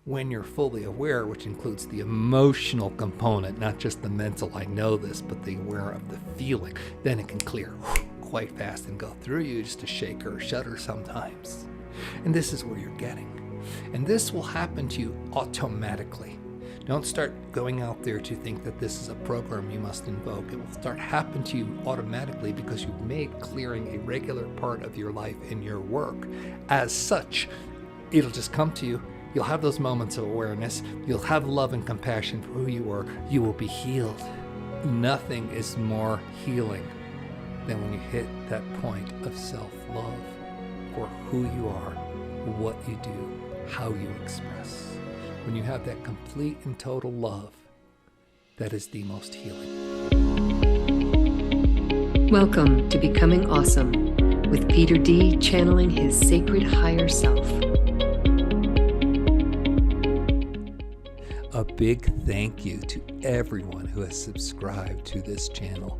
when you're fully aware, which includes the emotional component, not just the mental, I know this, but the aware of the feeling, then it can clear quite fast and go through you, just a shaker or shudder sometimes. And this is where you're getting. And this will happen to you automatically. Don't start going out there to think that this is a program you must invoke. It will start happening to you automatically because you've made clearing a regular part of your life and your work. As such, it'll just come to you. You'll have those moments of awareness. You'll have love and compassion for who you are. You will be healed. Nothing is more healing than when you hit that point of self-love for who you are, what you do, how you express. When you have that complete and total love, that is the most healing. Welcome to Becoming Awesome with Peter D. channeling his sacred higher self. A big thank you to everyone who has subscribed to this channel.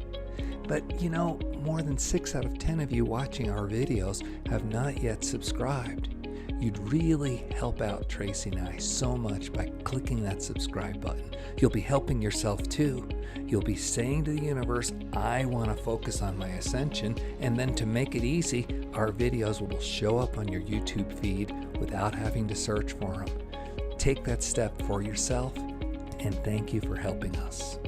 But you know, more than 6 out of 10 of you watching our videos have not yet subscribed. You'd really help out Tracy and I so much by clicking that subscribe button. You'll be helping yourself too. You'll be saying to the universe, I want to focus on my ascension, and then to make it easy, our videos will show up on your YouTube feed without having to search for them. Take that step for yourself, and thank you for helping us.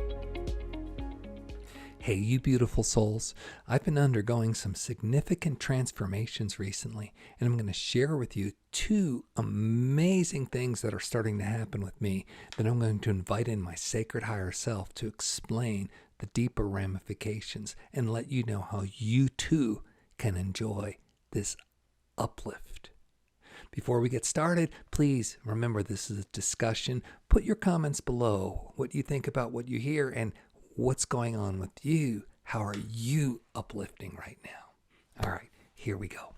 Hey, you beautiful souls. I've been undergoing some significant transformations recently, and I'm going to share with you 2 amazing things that are starting to happen with me that I'm going to invite in my sacred higher self to explain the deeper ramifications and let you know how you too can enjoy this uplift. Before we get started, please remember this is a discussion. Put your comments below, what you think about what you hear, and what's going on with you? How are you uplifting right now? All right, here we go.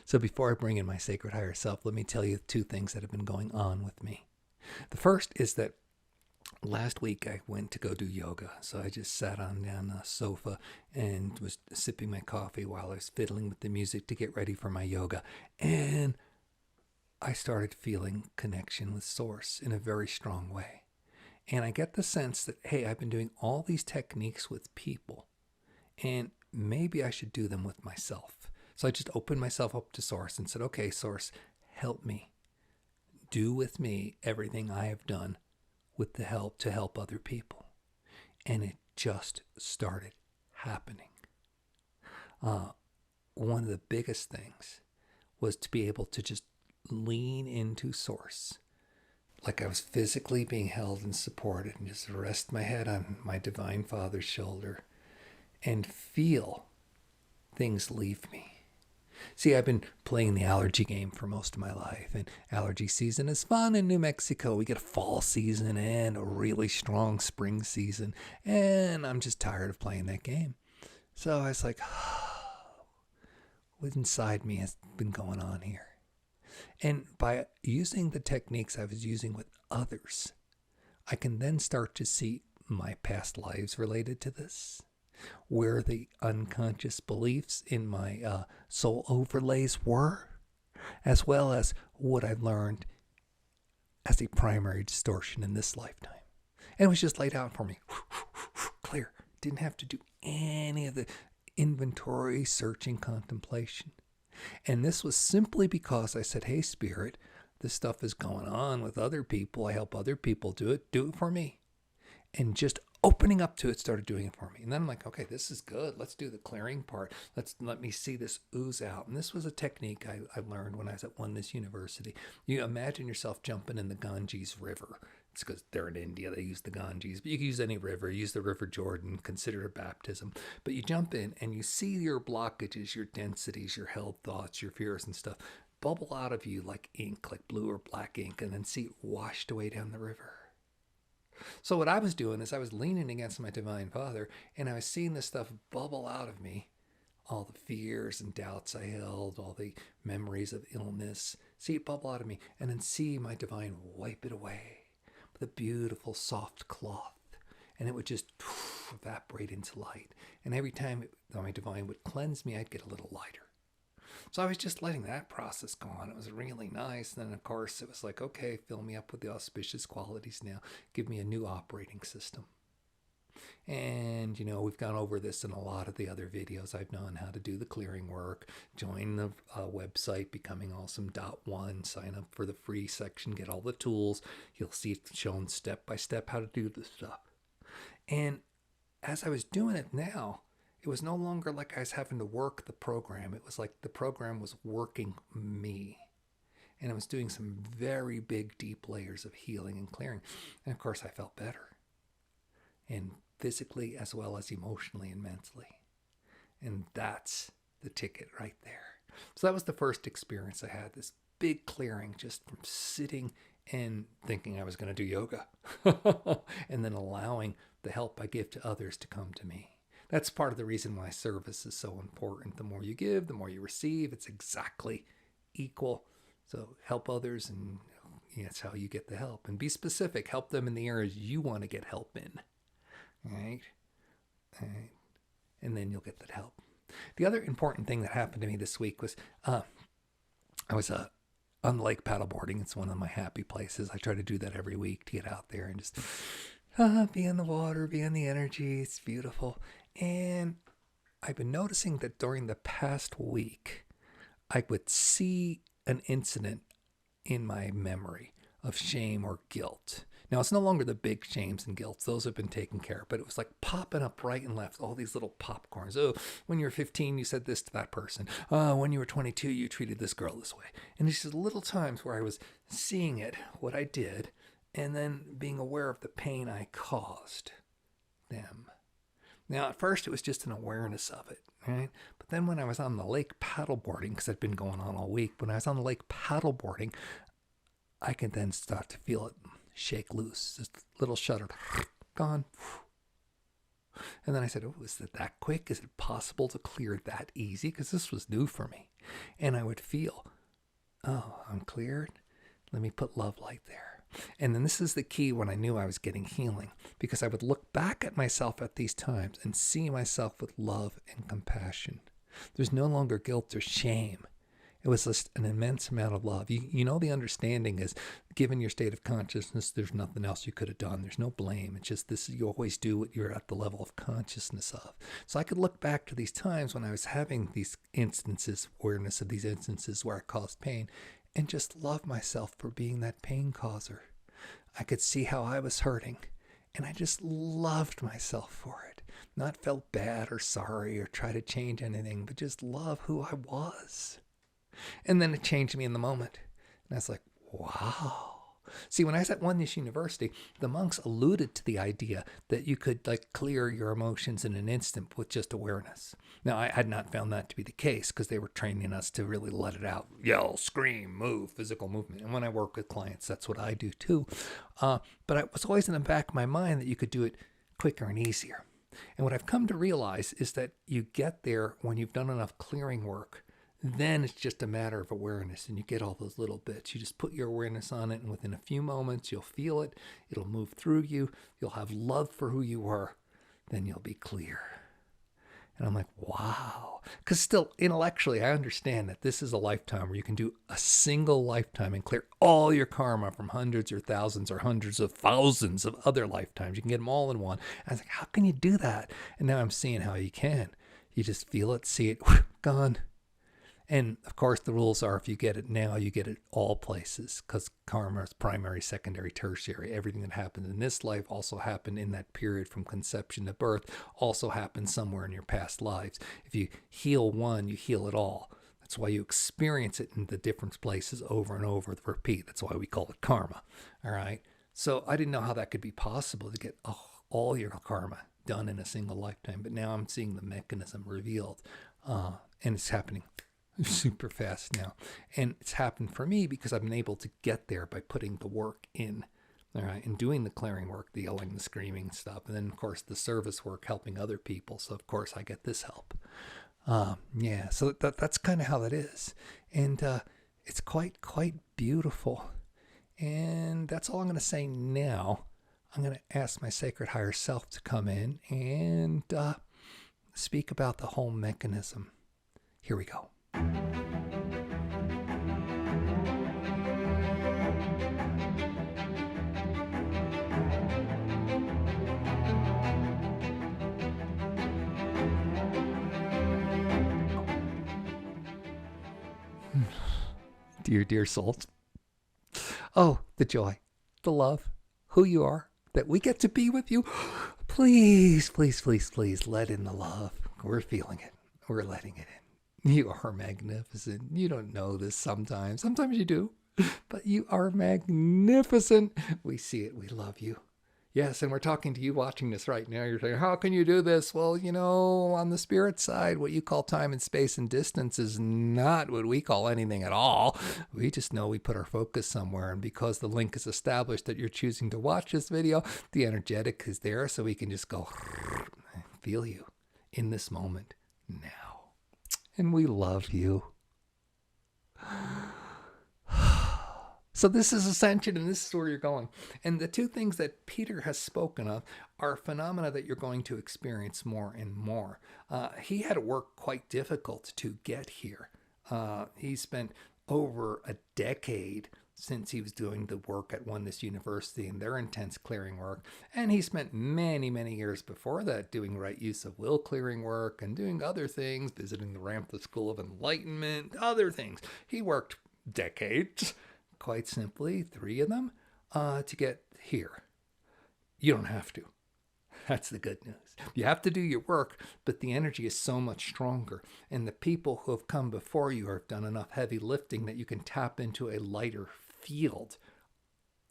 So before I bring in my sacred higher self, let me tell you 2 things that have been going on with me. The first is that last week I went to go do yoga. So I just sat down on a sofa and was sipping my coffee while I was fiddling with the music to get ready for my yoga. And I started feeling connection with Source in a very strong way. And I get the sense that, hey, I've been doing all these techniques with people, and maybe I should do them with myself. So I just opened myself up to Source and said, okay, Source, help me. Do with me everything I have done with the help to help other people. And it just started happening. One of the biggest things was to be able to just lean into Source, like I was physically being held and supported, and just rest my head on my Divine Father's shoulder and feel things leave me. See, I've been playing the allergy game for most of my life, and allergy season is fun in New Mexico. We get a fall season and a really strong spring season, and I'm just tired of playing that game. So I was like, what inside me has been going on here? And by using the techniques I was using with others, I can then start to see my past lives related to this, where the unconscious beliefs in my soul overlays were, as well as what I've learned as a primary distortion in this lifetime. And it was just laid out for me, clear. Didn't have to do any of the inventory, searching, contemplation. And this was simply because I said, hey, Spirit, this stuff is going on with other people. I help other people do it for me. And just opening up to it started doing it for me. And then I'm like, okay, this is good. Let's do the clearing part. Let me see this ooze out. And this was a technique I learned when I was at Oneness University. You imagine yourself jumping in the Ganges River. It's because they're in India. They use the Ganges. But you can use any river. Use the River Jordan. Consider it baptism. But you jump in and you see your blockages, your densities, your held thoughts, your fears and stuff bubble out of you like ink, like blue or black ink, and then see it washed away down the river. So what I was doing is I was leaning against my Divine Father, and I was seeing this stuff bubble out of me. All the fears and doubts I held, all the memories of illness, see it bubble out of me, and then see my Divine wipe it away with a beautiful soft cloth. And it would just evaporate into light. And every time my divine would cleanse me, I'd get a little lighter. So I was just letting that process go on. It was really nice. And then, of course, it was like, okay, fill me up with the auspicious qualities now. Give me a new operating system. And, we've gone over this in a lot of the other videos I've done, how to do the clearing work. Join the website, becomingawesome.one. Sign up for the free section, get all the tools. You'll see it shown step by step how to do this stuff. And as I was doing it now, it was no longer like I was having to work the program. It was like the program was working me. And I was doing some very big, deep layers of healing and clearing. And of course, I felt better. And physically as well as emotionally and mentally. And that's the ticket right there. So that was the first experience I had, this big clearing just from sitting and thinking I was going to do yoga. And then allowing the help I give to others to come to me. That's part of the reason why service is so important. The more you give, the more you receive. It's exactly equal. So help others, and that's how you get the help. And be specific. Help them in the areas you want to get help in. Right? And then you'll get that help. The other important thing that happened to me this week was I was on the lake paddleboarding. It's one of my happy places. I try to do that every week to get out there and just be in the water, be in the energy. It's beautiful. And I've been noticing that during the past week, I would see an incident in my memory of shame or guilt. Now, it's no longer the big shames and guilts. Those have been taken care of. But it was like popping up right and left, all these little popcorns. Oh, when you were 15, you said this to that person. Oh, when you were 22, you treated this girl this way. And it's just little times where I was seeing it, what I did, and then being aware of the pain I caused them. Now, at first, it was just an awareness of it, right? But then when I was on the lake paddleboarding, because I'd been going on all week, when I was on the lake paddleboarding, I could then start to feel it shake loose. This little shudder, gone. And then I said, oh, is it that quick? Is it possible to clear that easy? Because this was new for me. And I would feel, oh, I'm cleared. Let me put love light there. And then this is the key when I knew I was getting healing, because I would look back at myself at these times and see myself with love and compassion. There's no longer guilt or shame. It was just an immense amount of love. The understanding is, given your state of consciousness, there's nothing else you could have done. There's no blame. It's just this, you always do what you're at the level of consciousness of. So I could look back to these times when I was having these instances, awareness of these instances where I caused pain, and just love myself for being that pain causer. I could see how I was hurting, and I just loved myself for it. Not felt bad or sorry or try to change anything, but just love who I was. And then it changed me in the moment. And I was like, wow. See, when I was at Oneness University, the monks alluded to the idea that you could clear your emotions in an instant with just awareness. Now, I had not found that to be the case, because they were training us to really let it out. Yell, scream, move, physical movement. And when I work with clients, that's what I do too. But it was always in the back of my mind that you could do it quicker and easier. And what I've come to realize is that you get there when you've done enough clearing work. Then it's just a matter of awareness, and you get all those little bits. You just put your awareness on it, and within a few moments, you'll feel it. It'll move through you. You'll have love for who you were. Then you'll be clear. And I'm like, wow. Because still, intellectually, I understand that this is a lifetime where you can do a single lifetime and clear all your karma from hundreds or thousands or hundreds of thousands of other lifetimes. You can get them all in one. And I was like, how can you do that? And now I'm seeing how you can. You just feel it, see it, gone. And of course, the rules are, if you get it now, you get it all places, because karma is primary, secondary, tertiary. Everything that happened in this life also happened in that period from conception to birth, also happened somewhere in your past lives. If you heal one, you heal it all. That's why you experience it in the different places over and over, the repeat. That's why we call it karma. All right. So I didn't know how that could be possible to get all your karma done in a single lifetime. But now I'm seeing the mechanism revealed, and it's happening super fast now. And it's happened for me because I've been able to get there by putting the work in, all right, and doing the clearing work, the yelling, the screaming stuff. And then, of course, the service work, helping other people. So, of course, I get this help. So that's kind of how that is. And it's quite beautiful. And that's all I'm going to say now. I'm going to ask my sacred higher self to come in and speak about the whole mechanism. Here we go. Dear, dear souls. Oh, the joy, the love, who you are, that we get to be with you. Please, please, please, please let in the love. We're feeling it. We're letting it in. You are magnificent. You don't know this sometimes. Sometimes you do. But you are magnificent. We see it. We love you. Yes, and we're talking to you watching this right now. You're saying, how can you do this? Well, on the spirit side, what you call time and space and distance is not what we call anything at all. We just know we put our focus somewhere. And because the link is established that you're choosing to watch this video, the energetic is there, so we can just go feel you in this moment now. And we love you. So this is Ascension, and this is where you're going. And the two things that Peter has spoken of are phenomena that you're going to experience more and more. He had to work quite difficult to get here. He spent over a decade since he was doing the work at Oneness University and their intense clearing work. And he spent many, many years before that doing right use of will clearing work and doing other things, visiting the Ramtha School of Enlightenment, other things. He worked decades, quite simply, 3 of them, to get here. You don't have to. That's the good news. You have to do your work, but the energy is so much stronger. And the people who have come before you have done enough heavy lifting that you can tap into a lighter field.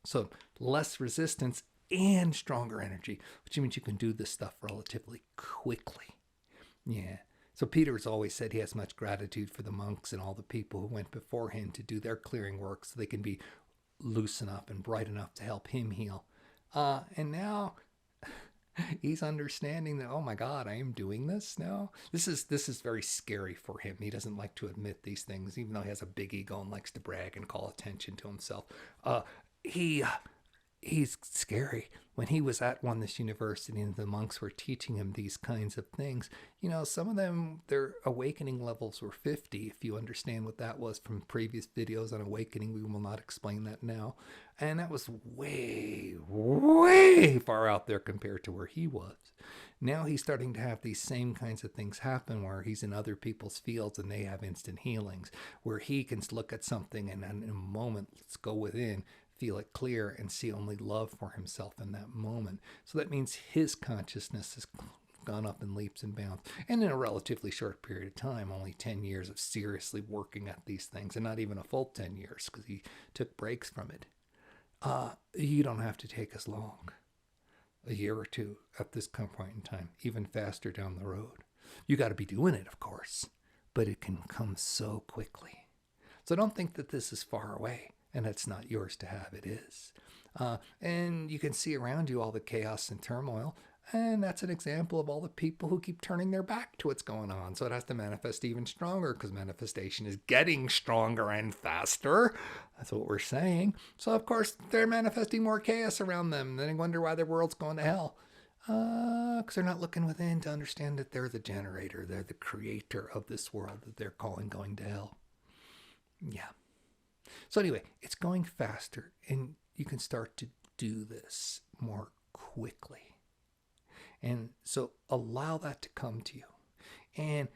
So less resistance and stronger energy, which means you can do this stuff relatively quickly. Yeah. So Peter has always said he has much gratitude for the monks and all the people who went before him to do their clearing work so they can be loose enough and bright enough to help him heal. And now he's understanding that, oh my God, I am doing this now. This is very scary for him. He doesn't like to admit these things, even though he has a big ego and likes to brag and call attention to himself. He's scary. When he was at Oneness University and the monks were teaching him these kinds of things, some of them, their awakening levels were 50, if you understand what that was from previous videos on awakening. We will not explain that now. And that was way, way far out there compared to where he was. Now he's starting to have these same kinds of things happen where he's in other people's fields and they have instant healings, where he can look at something and in a moment, let's go within, feel it clear and see only love for himself in that moment. So that means his consciousness has gone up in leaps and bounds. And in a relatively short period of time, only 10 years of seriously working at these things, and not even a full 10 years because he took breaks from it. You don't have to take as long, a year or two at this point in time, even faster down the road. You got to be doing it, of course, but it can come so quickly. So don't think that this is far away. And it's not yours to have, it is. And you can see around you all the chaos and turmoil. And that's an example of all the people who keep turning their back to what's going on. So it has to manifest even stronger because manifestation is getting stronger and faster. That's what we're saying. So, of course, they're manifesting more chaos around them. Then they wonder why their world's going to hell. Because they're not looking within to understand that they're the generator. They're the creator of this world that they're calling going to hell. Yeah. So anyway, it's going faster and you can start to do this more quickly. And so allow that to come to you. And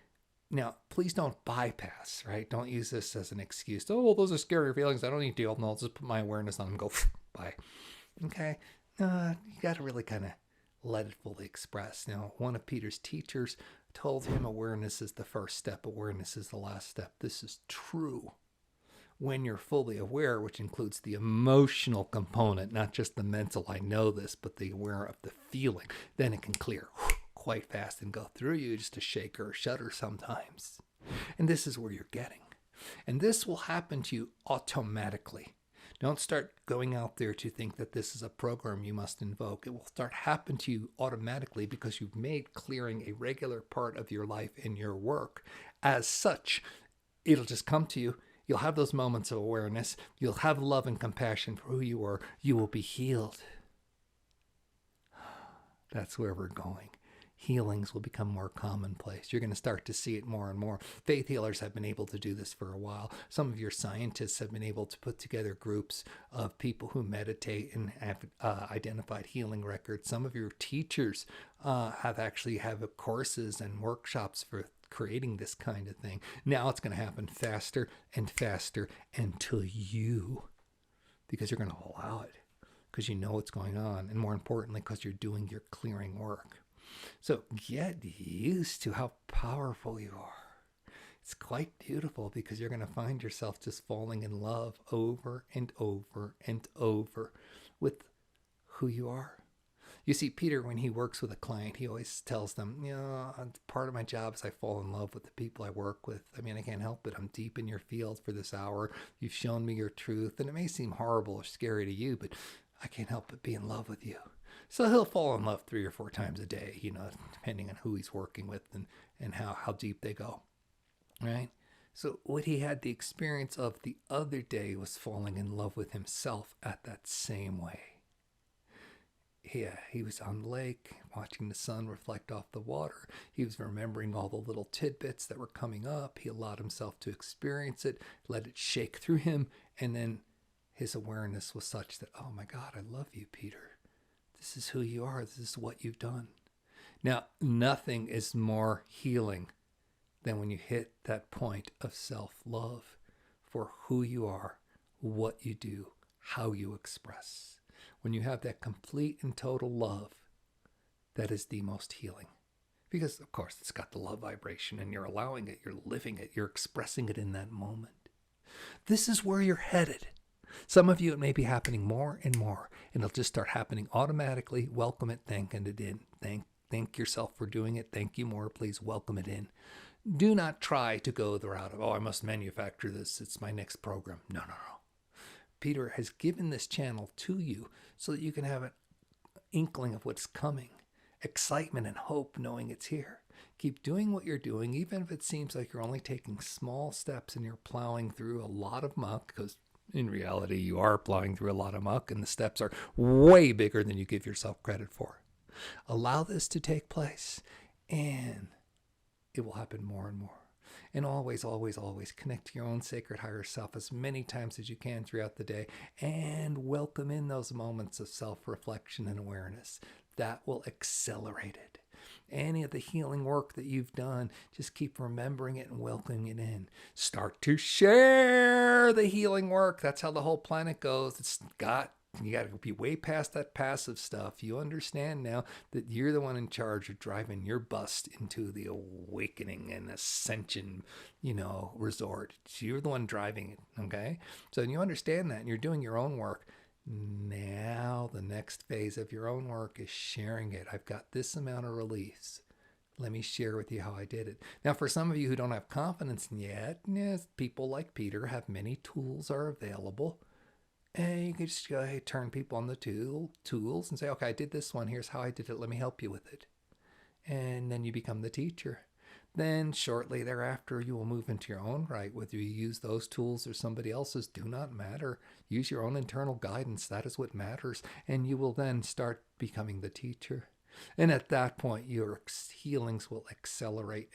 now, please don't bypass, right? Don't use this as an excuse. Oh, well, those are scary feelings. I don't need to deal with them. I'll just put my awareness on them and go, bye. Okay? You got to really kind of let it fully express. Now, one of Peter's teachers told him awareness is the first step. Awareness is the last step. This is true. When you're fully aware, which includes the emotional component, not just the mental, I know this, but the aware of the feeling, then it can clear quite fast and go through you, just a shake or a shudder sometimes. And this is where you're getting. And this will happen to you automatically. Don't start going out there to think that this is a program you must invoke. It will start happen to you automatically because you've made clearing a regular part of your life and your work. As such, it'll just come to you. You'll have those moments of awareness. You'll have love and compassion for who you are. You will be healed. That's where we're going. Healings will become more commonplace. You're going to start to see it more and more. Faith healers have been able to do this for a while. Some of your scientists have been able to put together groups of people who meditate and have identified healing records. Some of your teachers have courses and workshops for creating this kind of thing. Now it's going to happen faster and faster until because you're going to allow it, because you know what's going on, and more importantly, because you're doing your clearing work. So get used to how powerful you are. It's quite beautiful, because you're going to find yourself just falling in love over and over and over with who you are. You see, Peter, when he works with a client, he always tells them, part of my job is I fall in love with the people I work with. I mean, I can't help it. I'm deep in your field for this hour. You've shown me your truth, and it may seem horrible or scary to you, but I can't help but be in love with you. So he'll fall in love 3 or 4 times a day, depending on who he's working with and how deep they go, right? So what he had the experience of the other day was falling in love with himself at that same way. Yeah, he was on the lake watching the sun reflect off the water. He was remembering all the little tidbits that were coming up. He allowed himself to experience it, let it shake through him, and then his awareness was such that, oh my God, I love you, Peter. This is who you are. This is what you've done. Now, nothing is more healing than when you hit that point of self-love for who you are, what you do, how you express. When you have that complete and total love, that is the most healing. Because, of course, it's got the love vibration, and you're allowing it, you're living it, you're expressing it in that moment. This is where you're headed. Some of you, it may be happening more and more, and it'll just start happening automatically. Welcome it, thanking it in. Thank yourself for doing it. Thank you more. Please welcome it in. Do not try to go the route of, I must manufacture this. It's my next program. No. Peter has given this channel to you so that you can have an inkling of what's coming, excitement and hope knowing it's here. Keep doing what you're doing, even if it seems like you're only taking small steps and you're plowing through a lot of muck, because in reality, you are plowing through a lot of muck and the steps are way bigger than you give yourself credit for. Allow this to take place, and it will happen more and more. And always, always, always connect to your own sacred higher self as many times as you can throughout the day, and welcome in those moments of self-reflection and awareness. That will accelerate it. Any of the healing work that you've done, just keep remembering it and welcoming it in. Start to share the healing work. That's how the whole planet goes. You got to be way past that passive stuff. You understand now that you're the one in charge of driving your bus into the awakening and ascension, resort. You're the one driving it, okay? So you understand that, and you're doing your own work. Now the next phase of your own work is sharing it. I've got this amount of release. Let me share with you how I did it. Now, for some of you who don't have confidence yet, people like Peter have many tools are available. And you can just go ahead, turn people on the tools and say, okay, I did this one. Here's how I did it. Let me help you with it. And then you become the teacher. Then shortly thereafter, you will move into your own right. Whether you use those tools or somebody else's do not matter. Use your own internal guidance. That is what matters. And you will then start becoming the teacher. And at that point, your healings will accelerate.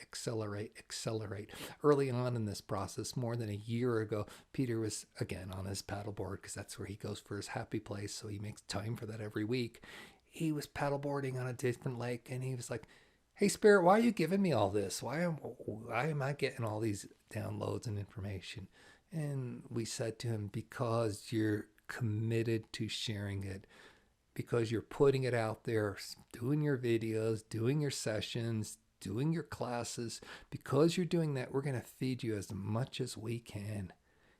Early on in this process, more than a year ago, Peter was, again, on his paddleboard, because that's where he goes for his happy place, so he makes time for that every week. He was paddleboarding on a different lake, and he was like, hey, Spirit, why are you giving me all this? Why am I getting all these downloads and information? And we said to him, because you're committed to sharing it. Because you're putting it out there, doing your videos, doing your sessions, doing your classes. Because you're doing that, we're going to feed you as much as we can,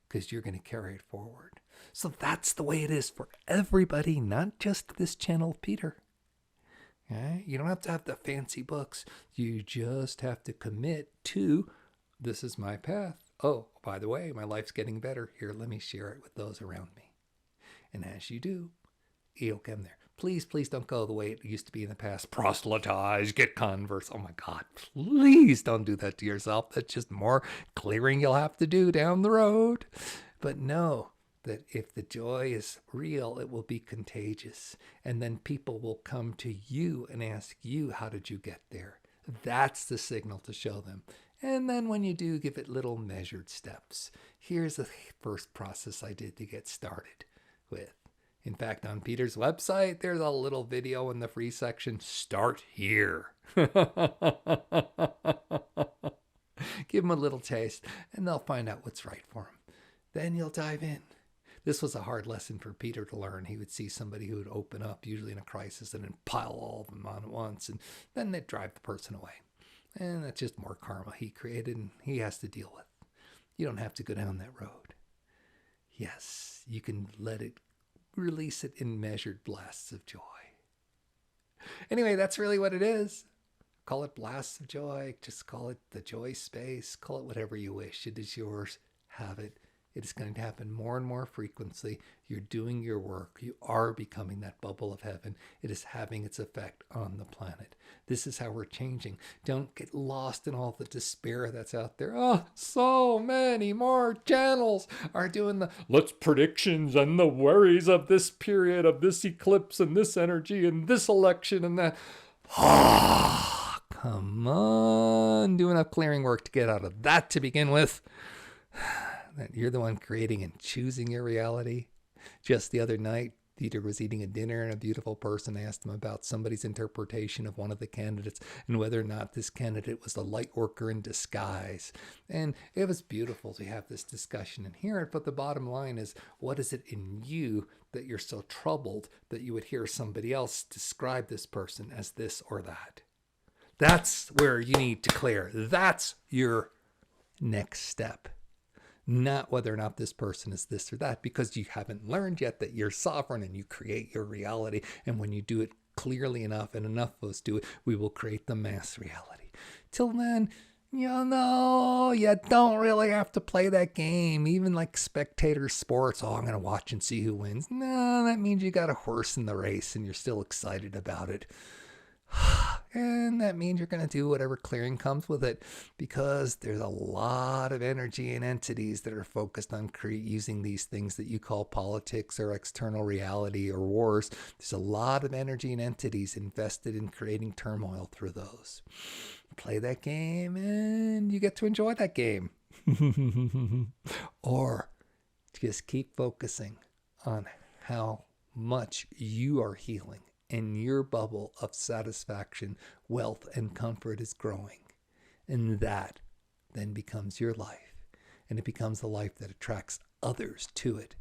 because you're going to carry it forward. So that's the way it is for everybody, not just this channel of Peter. Okay? You don't have to have the fancy books. You just have to commit to, this is my path. Oh, by the way, my life's getting better. Here, let me share it with those around me. And as you do, it'll come there. Please don't go the way it used to be in the past. Proselytize, get converts. Oh my God, please don't do that to yourself. That's just more clearing you'll have to do down the road. But no, that if the joy is real, it will be contagious. And then people will come to you and ask you, how did you get there? That's the signal to show them. And then when you do, give it little measured steps. Here's the first process I did to get started with. In fact, on Peter's website, there's a little video in the free section. Start here. Give them a little taste, and they'll find out what's right for them. Then you'll dive in. This was a hard lesson for Peter to learn. He would see somebody who would open up, usually in a crisis, and then pile all of them on at once, and then they'd drive the person away. And that's just more karma he created, and he has to deal with. You don't have to go down that road. Yes, you can let it, release it in measured blasts of joy. Anyway, that's really what it is. Call it blasts of joy. Just call it the joy space. Call it whatever you wish. It is yours. Have it. It is going to happen more and more frequently. You're doing your work. You are becoming that bubble of heaven. It is having its effect on the planet. This is how we're changing. Don't get lost in all the despair that's out there. Oh, so many more channels are doing the let's predictions and the worries of this period, of this eclipse and this energy and this election and that. Ah, come on. Do enough clearing work to get out of that to begin with. That you're the one creating and choosing your reality. Just the other night, Peter was eating a dinner and a beautiful person asked him about somebody's interpretation of one of the candidates and whether or not this candidate was a light worker in disguise. And it was beautiful to have this discussion and hear it. But the bottom line is, what is it in you that you're so troubled that you would hear somebody else describe this person as this or that? That's where you need to clear. That's your next step. Not whether or not this person is this or that, because you haven't learned yet that you're sovereign and you create your reality. And when you do it clearly enough and enough of us do it, we will create the mass reality. Till then, you don't really have to play that game. Even like spectator sports. Oh, I'm going to watch and see who wins. No, that means you got a horse in the race and you're still excited about it. And that means you're going to do whatever clearing comes with it, because there's a lot of energy and entities that are focused on using these things that you call politics or external reality or wars. There's a lot of energy and entities invested in creating turmoil through those. Play that game and you get to enjoy that game. Or just keep focusing on how much you are healing and your bubble of satisfaction, wealth, and comfort is growing. And that then becomes your life. And it becomes a life that attracts others to it.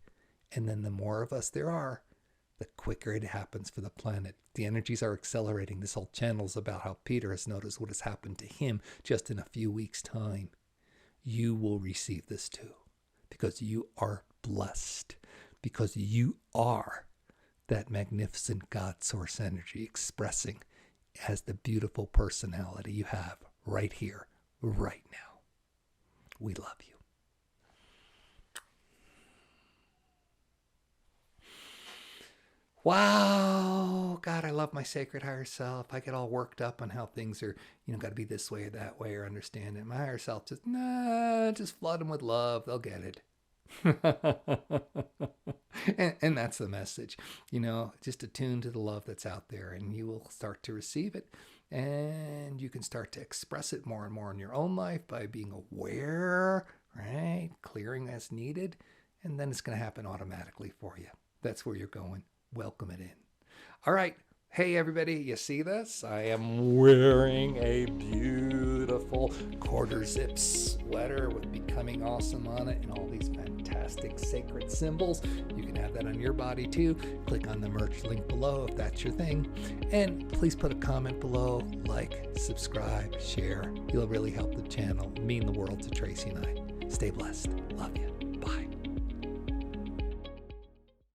And then the more of us there are, the quicker it happens for the planet. The energies are accelerating. This whole channel is about how Peter has noticed what has happened to him just in a few weeks' time. You will receive this too, because you are blessed, because you are that magnificent God source energy expressing as the beautiful personality you have right here, right now. We love you. Wow, God, I love my sacred higher self. I get all worked up on how things are, got to be this way or that way or understand it. My higher self just flood them with love. They'll get it. and that's the message, just attune to the love that's out there and you will start to receive it, and you can start to express it more and more in your own life by being aware, right? Clearing as needed, and then it's going to happen automatically for you. That's where you're going. Welcome it in. All right. Hey, everybody, you see this? I am wearing a beautiful quarter zip sweater with Becoming Awesome on it and all these fantastic sacred symbols. You can have that on your body too. Click on the merch link below if that's your thing. And please put a comment below, like, subscribe, share. You'll really help the channel. Mean the world to Tracy and I. Stay blessed. Love you. Bye.